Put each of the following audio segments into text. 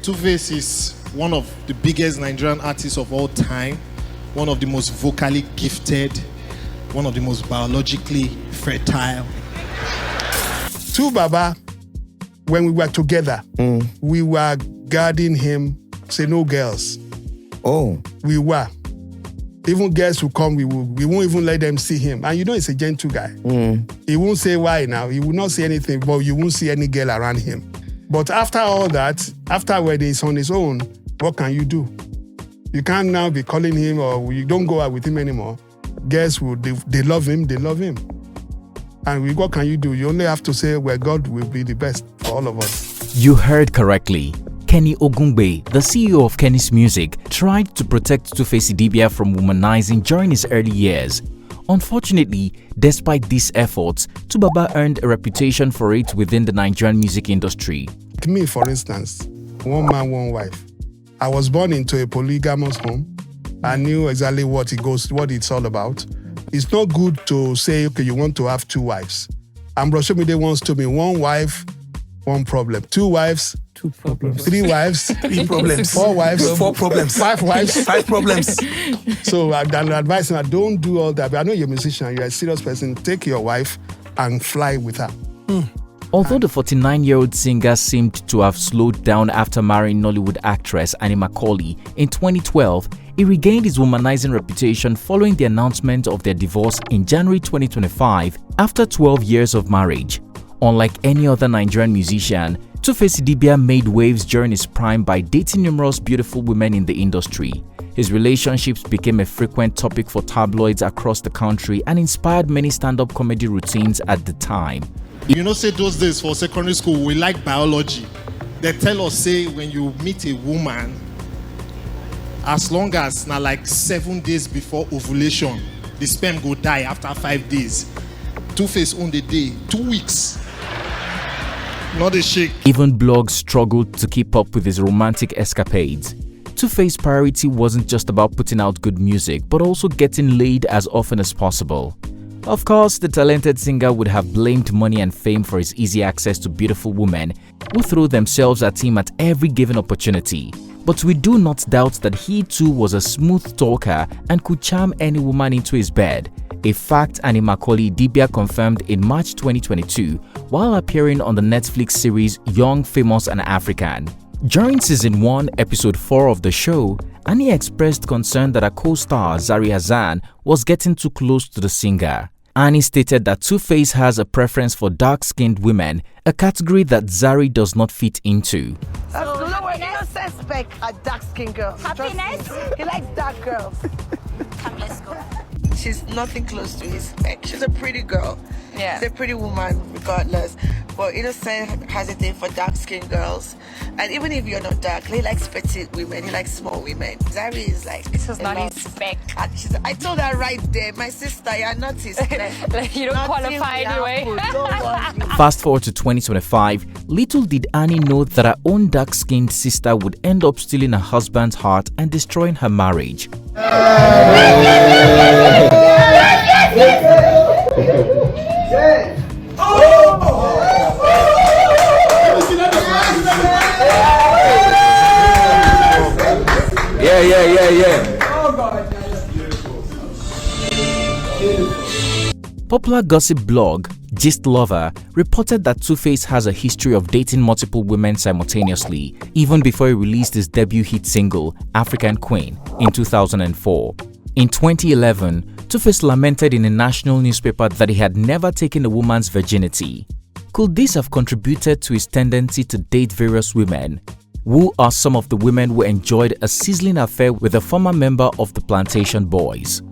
Tuface is one of the biggest Nigerian artists of all time, one of the most vocally gifted, one of the most biologically fertile. Baba, when we were together, we were guarding him, say no girls. Oh. We were. Even girls who come, we won't even let them see him. And you know he's a gentle guy. He won't say why now. He will not say anything, but you won't see any girl around him. But after all that, after wedding, he's on his own, what can you do? You can't now be calling him or you don't go out with him anymore. Girls, they love him, And what can you do? You only have to say, well, God will be the best for all of us. You heard correctly. Kenny Ogungbe, the CEO of Kennis Music, tried to protect Tuface Idibia from womanizing during his early years. Unfortunately, despite these efforts, Tubaba earned a reputation for it within the Nigerian music industry. Me, for instance, one man, one wife. I was born into a polygamous home. I knew exactly what it's all about. It's not good to say, okay, you want to have two wives. Ambrosomide once told me, one wife, one problem. Two wives, two problems. Three wives, three problems. Four wives, four problems. Five wives, five problems. So I'm advising her, don't do all that. But I know you're a musician, you're a serious person. Take your wife and fly with her. Although the 49-year-old singer seemed to have slowed down after marrying Nollywood actress Annie Macaulay in 2012, he regained his womanizing reputation following the announcement of their divorce in January 2025 after 12 years of marriage. Unlike any other Nigerian musician, Tuface Idibia made waves during his prime by dating numerous beautiful women in the industry. His relationships became a frequent topic for tabloids across the country and inspired many stand-up comedy routines at the time. You know, say those days for secondary school, we like biology. They tell us, say, when you meet a woman, as long as now like 7 days before ovulation, the sperm go die after 5 days. Tuface on the day, 2 weeks. Not a shake. Even blogs struggled to keep up with his romantic escapades. Tuface's priority wasn't just about putting out good music, but also getting laid as often as possible. Of course, the talented singer would have blamed money and fame for his easy access to beautiful women who threw themselves at him at every given opportunity. But we do not doubt that he too was a smooth talker and could charm any woman into his bed, a fact Annie Macaulay Idibia confirmed in March 2022 while appearing on the Netflix series Young, Famous and African. During Season 1, Episode 4 of the show, Annie expressed concern that her co-star Zari Hassan was getting too close to the singer. Annie stated that Tuface has a preference for dark-skinned women, a category that Zari does not fit into. Spec a dark-skinned girl. Happiness? He likes dark girls. Come, let's go. She's nothing close to his spec. She's a pretty girl. Yeah. She's a pretty woman, regardless. But Innocent has a thing for dark-skinned girls. And even if you're not dark, he likes petite women. He likes small women. Zari is like... This is not his spec. I told her right there, my sister, you're not his spec. Like you don't qualify anyway. Fast forward to 2025, little did Annie know that her own dark-skinned sister would end up stealing her husband's heart and destroying her marriage. Yeah. Popular gossip blog Gist Lover reported that Tuface has a history of dating multiple women simultaneously, even before he released his debut hit single, African Queen, in 2004. In 2011, Tuface lamented in a national newspaper that he had never taken a woman's virginity. Could this have contributed to his tendency to date various women? Who are some of the women who enjoyed a sizzling affair with a former member of the Plantation Boys?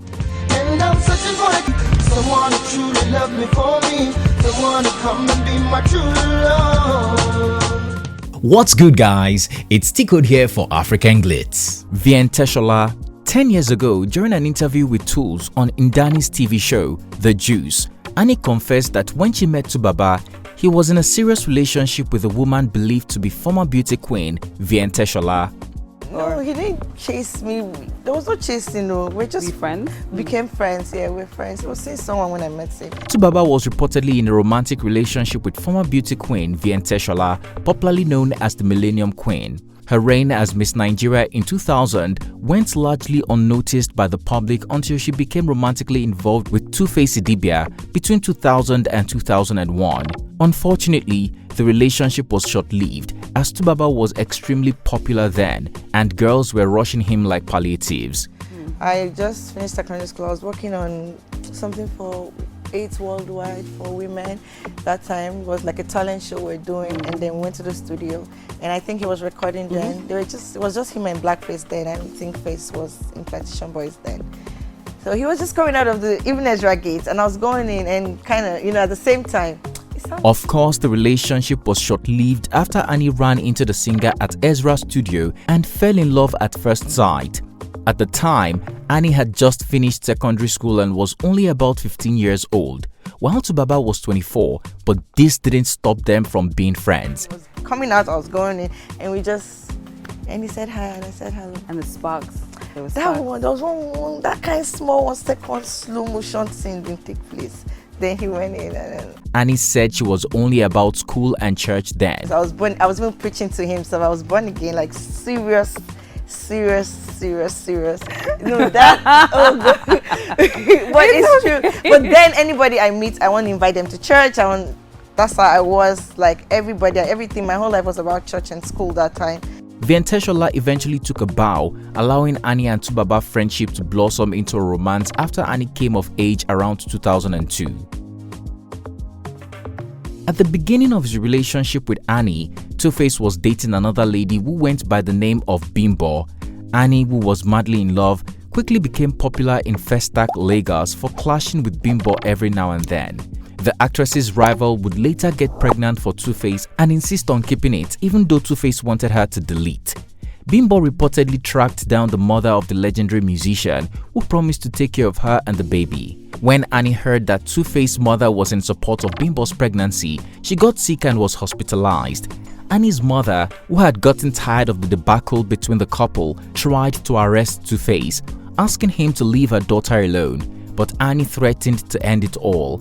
And I'm searching for someone who truly loved me for me, someone who come and be my true love. What's good, guys? It's T-Code here for African Glitz. Vienteshola. 10 years ago, during an interview with Tools on Ndani's TV show, The Juice, Annie confessed that when she met Tubaba, he was in a serious relationship with a woman believed to be former beauty queen Vienteshola. No, he didn't chase me. There was no chasing, no. We just became friends. Yeah, we're friends. He was seeing someone when I met him. Tubaba was reportedly in a romantic relationship with former beauty queen Vienteshola, popularly known as the Millennium Queen. Her reign as Miss Nigeria in 2000 went largely unnoticed by the public until she became romantically involved with Tuface Idibia between 2000 and 2001. Unfortunately, the relationship was short-lived as Tubaba was extremely popular then and girls were rushing him like palliatives. I just finished secondary school. I was working on something for AIDS Worldwide for women. That time was like a talent show we're doing, and then we went to the studio, and I think he was recording then. It was just him and Blackface then. I don't think Face was in Plantation Boys then. So he was just coming out of the Even Ezra gate, and I was going in and kind of, at the same time. Of course, the relationship was short-lived after Annie ran into the singer at Ezra's studio and fell in love at first sight. At the time, Annie had just finished secondary school and was only about 15 years old, while Tubaba was 24, but this didn't stop them from being friends. I was coming out, I was going in, and and he said hi, and I said hello. And the sparks. There was There was one, that kind of small 1 second slow motion scene didn't take place. Then he went in, and then Annie said she was only about school and church then. so I was even preaching to him, so I was born again, like serious. That, oh God. But it's true. But then anybody I meet, I want to invite them to church. That's how I was, like everything. My whole life was about church and school that time. Vienteshola eventually took a bow, allowing Annie and Tubaba friendship to blossom into a romance after Annie came of age around 2002. At the beginning of his relationship with Annie, Tuface was dating another lady who went by the name of Bimbo. Annie, who was madly in love, quickly became popular in Festac, Lagos for clashing with Bimbo every now and then. The actress's rival would later get pregnant for Tuface and insist on keeping it even though Tuface wanted her to delete. Bimbo reportedly tracked down the mother of the legendary musician who promised to take care of her and the baby. When Annie heard that Tuface's mother was in support of Bimbo's pregnancy, she got sick and was hospitalized. Annie's mother, who had gotten tired of the debacle between the couple, tried to arrest Tuface, asking him to leave her daughter alone, but Annie threatened to end it all.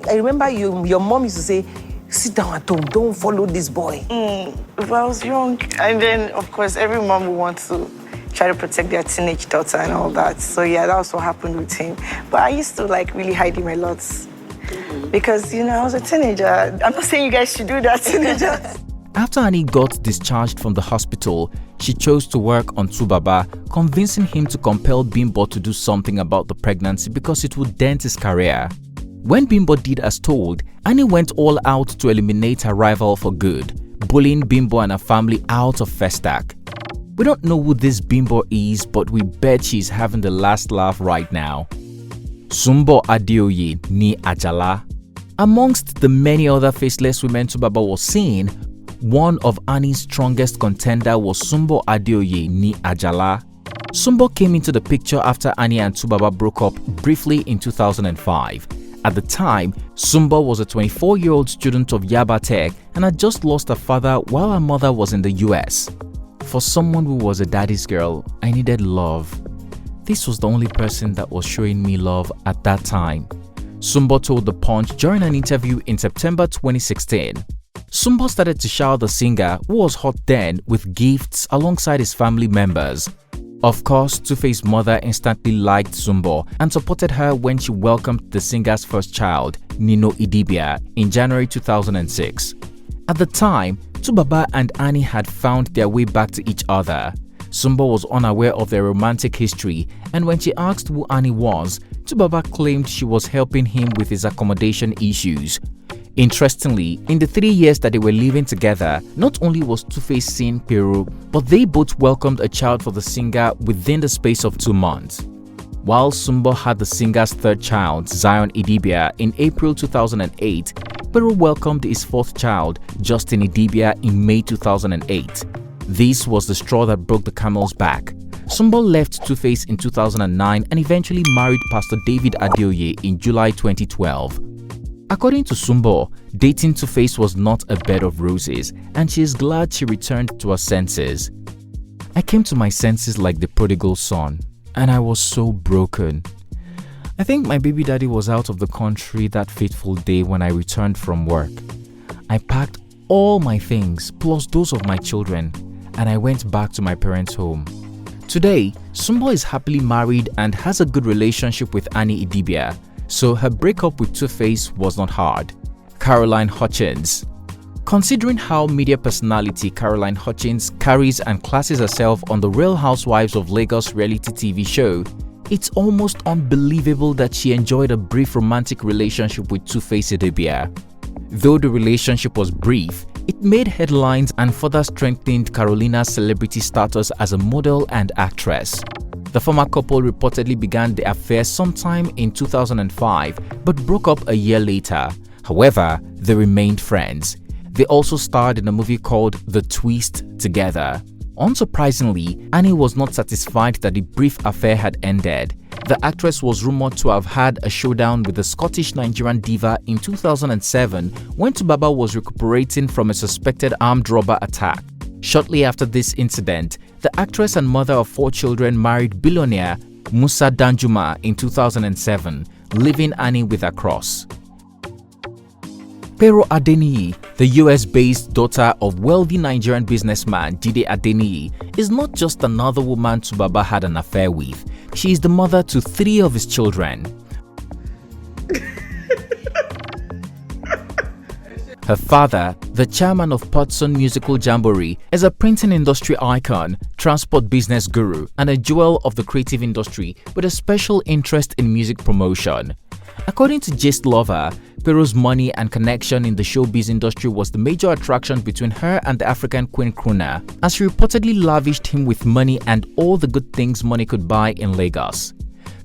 I remember your mom used to say, sit down at home, don't follow this boy. If I was young, and then of course every mom would want to try to protect their teenage daughter and all that. So yeah, that was what happened with him. But I used to like really hide him a lot because I was a teenager. I'm not saying you guys should do that, teenagers. After Annie got discharged from the hospital, she chose to work on Tubaba, convincing him to compel Bimbo to do something about the pregnancy because it would dent his career. When Bimbo did as told, Annie went all out to eliminate her rival for good, bullying Bimbo and her family out of Festac. We don't know who this Bimbo is, but we bet she's having the last laugh right now. Sumbo Adeoye ni Ajala. Amongst the many other faceless women Tubaba was seeing, one of Annie's strongest contender was Sumbo Adeoye ni Ajala. Sumbo came into the picture after Annie and Tubaba broke up briefly in 2005. At the time, Sumbo was a 24-year-old student of Yaba Tech and had just lost her father while her mother was in the US. For someone who was a daddy's girl, I needed love. This was the only person that was showing me love at that time. Sumbo told The Punch during an interview in September 2016. Sumbo started to shower the singer, who was hot then, with gifts alongside his family members. Of course, Tuface's mother instantly liked Sumbo and supported her when she welcomed the singer's first child, Nino Idibia, in January 2006. At the time, Tubaba and Annie had found their way back to each other. Sumbo was unaware of their romantic history, and when she asked who Annie was, Tubaba claimed she was helping him with his accommodation issues. Interestingly, in the 3 years that they were living together, not only was Tuface seen Peru, but they both welcomed a child for the singer within the space of 2 months. While Sumbo had the singer's third child, Zion Idibia, in April 2008, Peru welcomed his fourth child, Justin Idibia, in May 2008. This was the straw that broke the camel's back. Sumbo left Tuface in 2009 and eventually married Pastor David Adeoye in July 2012. According to Sumbo, dating Tuface was not a bed of roses, and she is glad she returned to her senses. I came to my senses like the prodigal son, and I was so broken. I think my baby daddy was out of the country that fateful day when I returned from work. I packed all my things, plus those of my children. and I went back to my parents' home. Today, Sumbo is happily married and has a good relationship with Annie Idibia, so her breakup with Tuface was not hard. Caroline Hutchins. Considering how media personality Caroline Hutchins carries and classes herself on the Real Housewives of Lagos reality TV show, it's almost unbelievable that she enjoyed a brief romantic relationship with Tuface Idibia. Though the relationship was brief, it made headlines and further strengthened Carolina's celebrity status as a model and actress. The former couple reportedly began the affair sometime in 2005 but broke up a year later. However, they remained friends. They also starred in a movie called The Twist together. Unsurprisingly, Annie was not satisfied that the brief affair had ended. The actress was rumored to have had a showdown with the Scottish Nigerian diva in 2007 when Tubaba was recuperating from a suspected armed robber attack. Shortly after this incident, the actress and mother of 4 children married billionaire Musa Danjuma in 2007, leaving Annie with a cross. Pero Adeniyi, the US-based daughter of wealthy Nigerian businessman Jide Adeniyi, is not just another woman Tubaba had an affair with. She is the mother to 3 of his children. Her father, the chairman of Patson Musical Jamboree, is a printing industry icon, transport business guru, and a jewel of the creative industry with a special interest in music promotion. According to Gist Lover, Pero's money and connection in the showbiz industry was the major attraction between her and the African queen crooner, as she reportedly lavished him with money and all the good things money could buy in Lagos.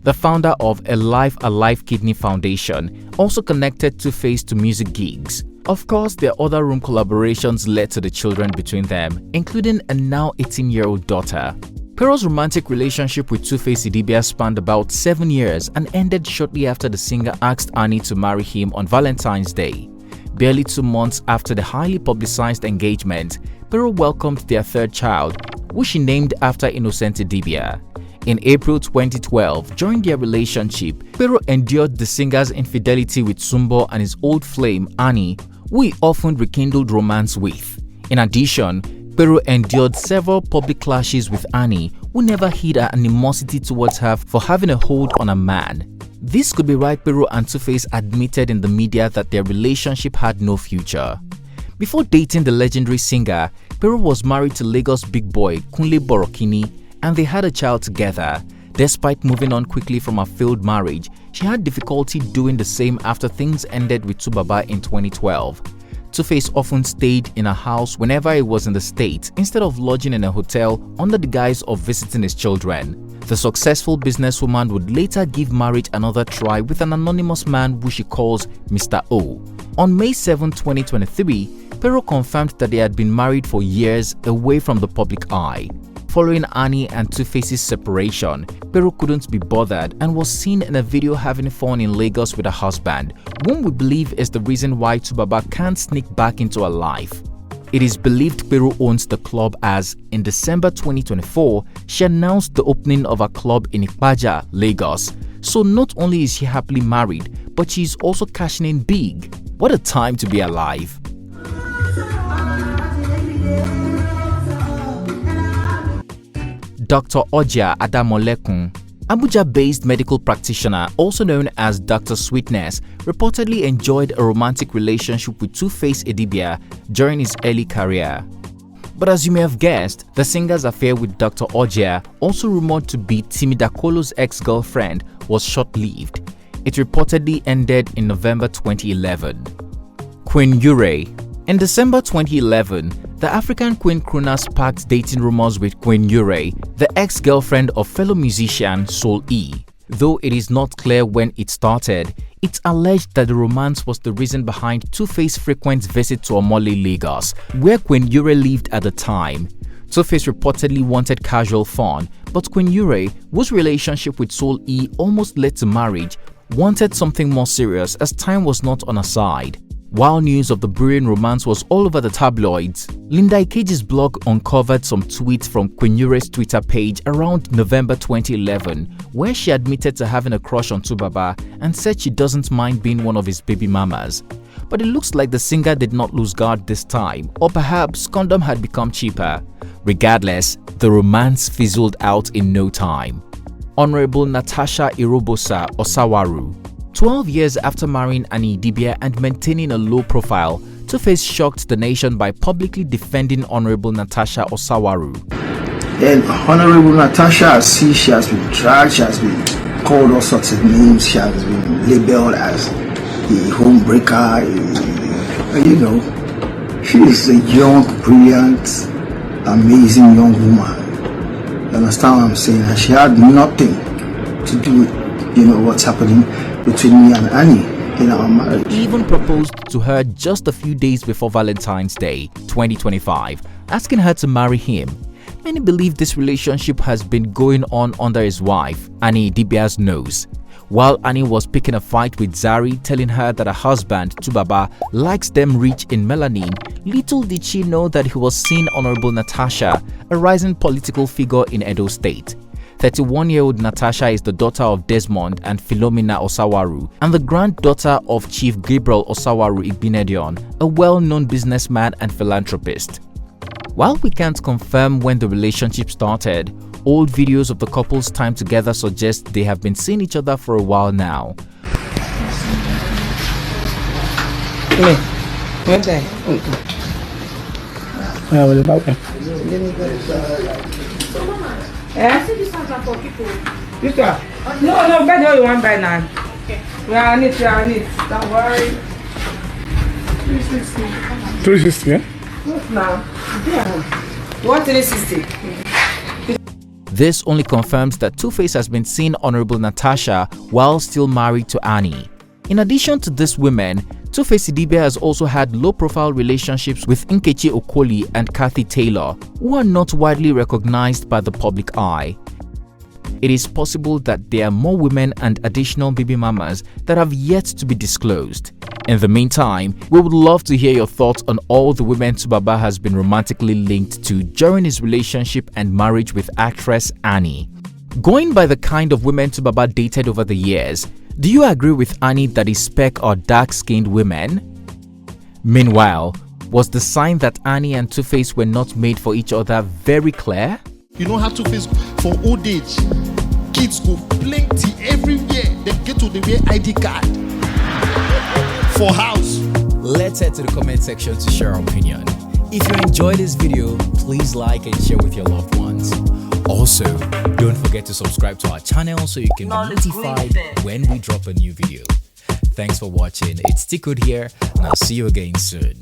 The founder of A Life Alive Kidney Foundation also connected Tuface to music gigs. Of course, their other room collaborations led to the children between them, including a now 18-year-old daughter. Pero's romantic relationship with Tuface Idibia spanned about 7 years and ended shortly after the singer asked Annie to marry him on Valentine's Day. Barely 2 months after the highly publicized engagement, Pero welcomed their 3rd child, which she named after Innocent Idibia. In April 2012, during their relationship, Pero endured the singer's infidelity with Sumbo and his old flame Annie, who he often rekindled romance with. In addition, Pero endured several public clashes with Annie, who never hid her animosity towards her for having a hold on a man. This could be why Pero and Tuface admitted in the media that their relationship had no future. Before dating the legendary singer, Pero was married to Lagos big boy Kunle Borokini, and they had a child together. Despite moving on quickly from a failed marriage, she had difficulty doing the same after things ended with Tubaba in 2012. Tuface often stayed in a house whenever he was in the States instead of lodging in a hotel under the guise of visiting his children. The successful businesswoman would later give marriage another try with an anonymous man who she calls Mr. O. On May 7, 2023, Pero confirmed that they had been married for years away from the public eye. Following Annie and Tuface's separation, Pero couldn't be bothered and was seen in a video having fun in Lagos with her husband, whom we believe is the reason why Tubaba can't sneak back into her life. It is believed Pero owns the club as, in December 2024, she announced the opening of a club in Ipaja, Lagos. So not only is she happily married, but she is also cashing in big. What a time to be alive! Dr. Ojia Adamolekun, Abuja-based medical practitioner also known as Dr. Sweetness, reportedly enjoyed a romantic relationship with Tuface Idibia during his early career. But as you may have guessed, the singer's affair with Dr. Ojia, also rumored to be Timidakolo's ex-girlfriend, was short-lived. It reportedly ended in November 2011. Queen Yure. In December 2011, the African queen crooner sparked dating rumors with Queen Yure, the ex-girlfriend of fellow musician Soul E. Though it is not clear when it started, it's alleged that the romance was the reason behind Tuface's frequent visit to Omole, Lagos, where Queen Yure lived at the time. Tuface reportedly wanted casual fun, but Queen Yure, whose relationship with Soul E almost led to marriage, wanted something more serious as time was not on her side. While news of the brewing romance was all over the tabloids, Linda Ikeji's blog uncovered some tweets from Queen Yure's Twitter page around November 2011, where she admitted to having a crush on Tubaba and said she doesn't mind being one of his baby mamas. But it looks like the singer did not lose guard this time, or perhaps condom had become cheaper. Regardless, the romance fizzled out in no time. Honorable Natasha Irobosa Osawaru. 12 years after marrying Annie Idibia and maintaining a low profile, Tuface shocked the nation by publicly defending Honorable Natasha Osawaru. And Honorable Natasha, I see she has been dragged, she has been called all sorts of names, she has been labeled as the homebreaker, you know. She is a young, brilliant, amazing young woman. You understand what I'm saying? And she had nothing to do with, you know, what's happening between me and Annie in our marriage. He even proposed to her just a few days before Valentine's Day 2025, asking her to marry him. Many believe this relationship has been going on under his wife, Annie Idibia's nose. While Annie was picking a fight with Zari, telling her that her husband, Tubaba, likes them rich in melanin, little did she know that he was seeing Honorable Natasha, a rising political figure in Edo State. 31-year-old Natasha is the daughter of Desmond and Philomena Osawaru and the granddaughter of Chief Gabriel Osawaru Igbinedion, a well-known businessman and philanthropist. While we can't confirm when the relationship started, old videos of the couple's time together suggest they have been seeing each other for a while now. No, better you want by now. We are on it, don't worry. 360, yeah? What now? What 360? This only confirms that Tuface has been seeing Honorable Natasha while still married to Annie. In addition to these women, Tuface Idibia has also had low-profile relationships with Nkechi Okoli and Kathy Taylor, who are not widely recognized by the public eye. It is possible that there are more women and additional baby mamas that have yet to be disclosed. In the meantime, we would love to hear your thoughts on all the women Tubaba has been romantically linked to during his relationship and marriage with actress Annie. Going by the kind of women Tubaba dated over the years, do you agree with Annie that his spec are dark-skinned women? Meanwhile, was the sign that Annie and Tuface were not made for each other very clear? You know how Tuface for old age, kids go plenty everywhere. They get to the wear ID card for house. Let's head to the comment section to share our opinion. If you enjoyed this video, please like and share with your loved ones. Also, don't forget to subscribe to our channel so you can be notified when we drop a new video. Thanks for watching. It's Tikud here, and I'll see you again soon.